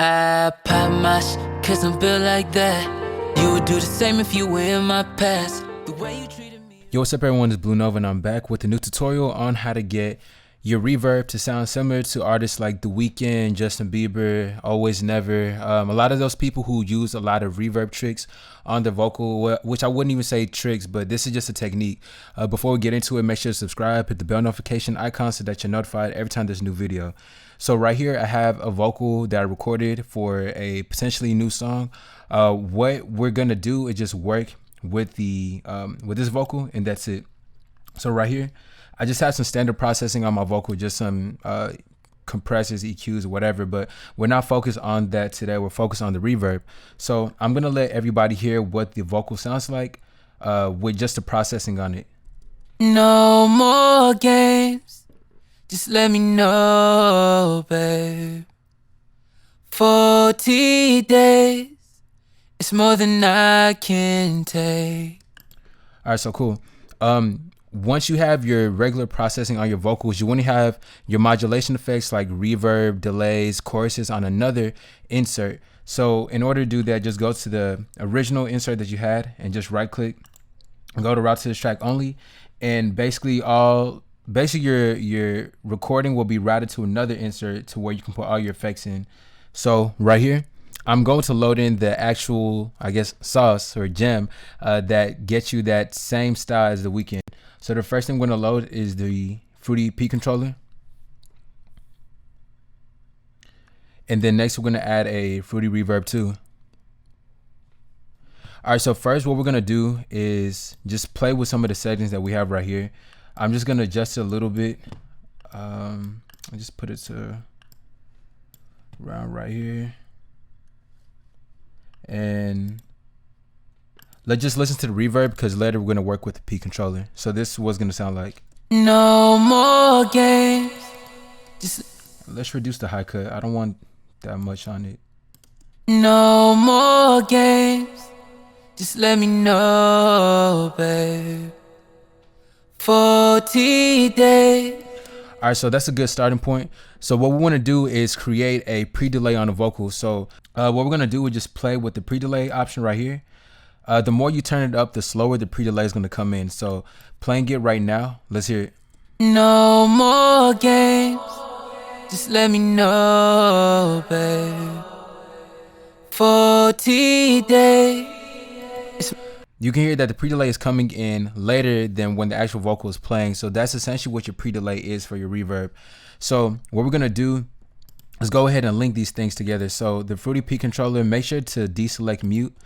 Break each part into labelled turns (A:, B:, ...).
A: I pop my cause I'm built like that. You would do the same if you were in my past. The way you treated me.
B: Yo, what's up everyone, it's Blue Nova and I'm back with a new tutorial on how to get your reverb to sound similar to artists like The Weeknd, Justin Bieber, Always Never. A lot of those people who use a lot of reverb tricks on their vocal, which I wouldn't even say tricks, but this is just a technique. Before we get into it, make sure to subscribe, hit the bell notification icon so that you're notified every time there's a new video. So right here, I have a vocal that I recorded for a potentially new song. What we're gonna do is just work with the with this vocal, and that's it. So right here, I just have some standard processing on my vocal, just some compressors, EQs, whatever, but we're not focused on that today. We're focused on the reverb. So I'm gonna let everybody hear what the vocal sounds like with just the processing on it.
A: No more games. Just let me know, babe. 40 days. It's more than I can take.
B: All right, so cool. Once you have your regular processing on your vocals, you want to have your modulation effects like reverb, delays, choruses on another insert. So in order to do that, just go to the original insert that you had and just right click and go to route to this track only. And basically your recording will be routed to another insert to where you can put all your effects in. So right here, I'm going to load in the actual, I guess, sauce or gem that gets you that same style as The Weeknd. So the first thing I'm going to load is the Fruity P controller. And then next we're going to add a Fruity Reverb too. All right, so first what we're going to do is just play with some of the settings that we have right here. I'm just going to adjust it a little bit. I'll just put it to around right here. And let's just listen to the reverb because later we're going to work with the P controller. So this is what's going to sound like.
A: No more games.
B: Let's reduce the high cut. I don't want that much on it.
A: No more games. Just let me know, babe. 40 days.
B: All right, so that's a good starting point. So what we want to do is create a pre-delay on the vocal. So what we're going to do is just play with the pre-delay option right here. The more you turn it up, the slower the pre-delay is going to come in. So playing it right now, let's hear it.
A: No more games. Just let me know, babe. 40 days.
B: You can hear that the pre-delay is coming in later than when the actual vocal is playing. So that's essentially what your pre-delay is for your reverb. So what we're going to do is go ahead and link these things together. So the Fruity P controller, make sure to deselect mute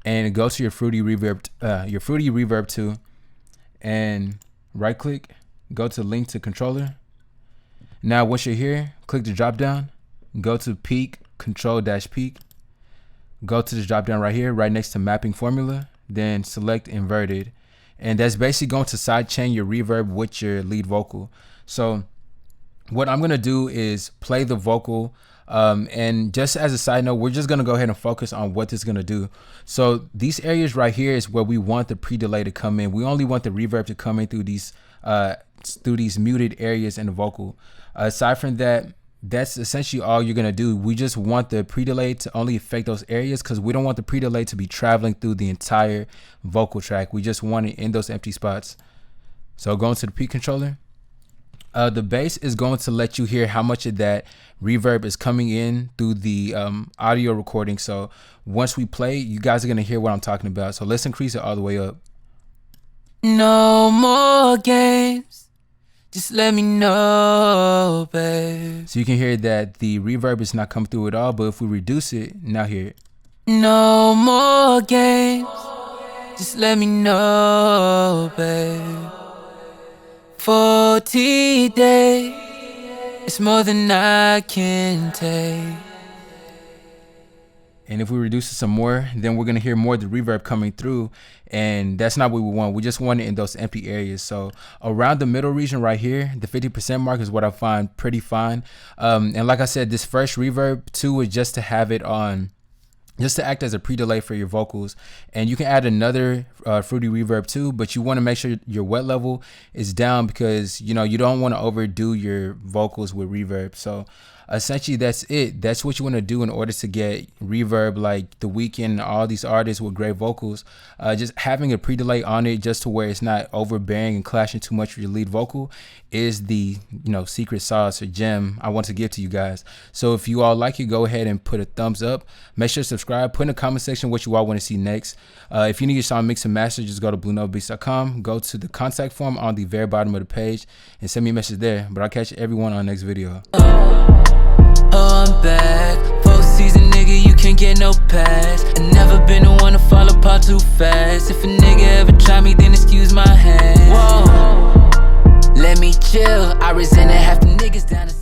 B: and go to your Fruity Reverb 2 and right click, go to link to controller. Now once you're here, click the drop down, go to peak, control-peak, go to this drop down right here, right next to mapping formula. Then select inverted, and that's basically going to sidechain your reverb with your lead vocal. So what I'm gonna do is play the vocal, and just as a side note, we're just gonna go ahead and focus on what this is gonna do. So these areas right here is where we want the pre-delay to come in. We only want the reverb to come in through these muted areas in the vocal. Aside from that, that's essentially all you're gonna do. We just want the pre-delay to only affect those areas because we don't want the pre-delay to be traveling through the entire vocal track. We just want it in those empty spots. So going to the P controller, the bass is going to let you hear how much of that reverb is coming in through the audio recording. So once we play, you guys are gonna hear what I'm talking about. So let's increase it all the way up.
A: No more games. Just let me know, babe.
B: So you can hear that the reverb is not coming through at all, but if we reduce it, now hear it.
A: No more games. Just let me know, babe. 40 days. It's more than I can take.
B: And if we reduce it some more, then we're gonna hear more of the reverb coming through, and that's not what we want. We just want it in those empty areas. So around the middle region right here, the 50% mark is what I find pretty fine. And like I said, this first reverb too is just to have it on, just to act as a pre-delay for your vocals. And you can add another Fruity Reverb too, but you want to make sure your wet level is down because you don't want to overdo your vocals with reverb. So essentially that's it. That's what you want to do in order to get reverb like The Weeknd and all these artists with great vocals. Just having a pre-delay on it just to where it's not overbearing and clashing too much with your lead vocal is the secret sauce or gem I want to give to you guys. So if you all like it, go ahead and put a thumbs up. Make sure to subscribe. Put in the comment section what you all want to see next. If you need your song mixed and mastered, just go to bluenotebeats.com. Go to the contact form on the very bottom of the page and send me a message there. But I'll catch everyone on the next video.
A: Oh, I'm back. Postseason, nigga, you can't get no pass. I never been the one to fall apart too fast. If a nigga ever try me, then excuse my hand. Whoa, let me chill. I resented half the niggas down the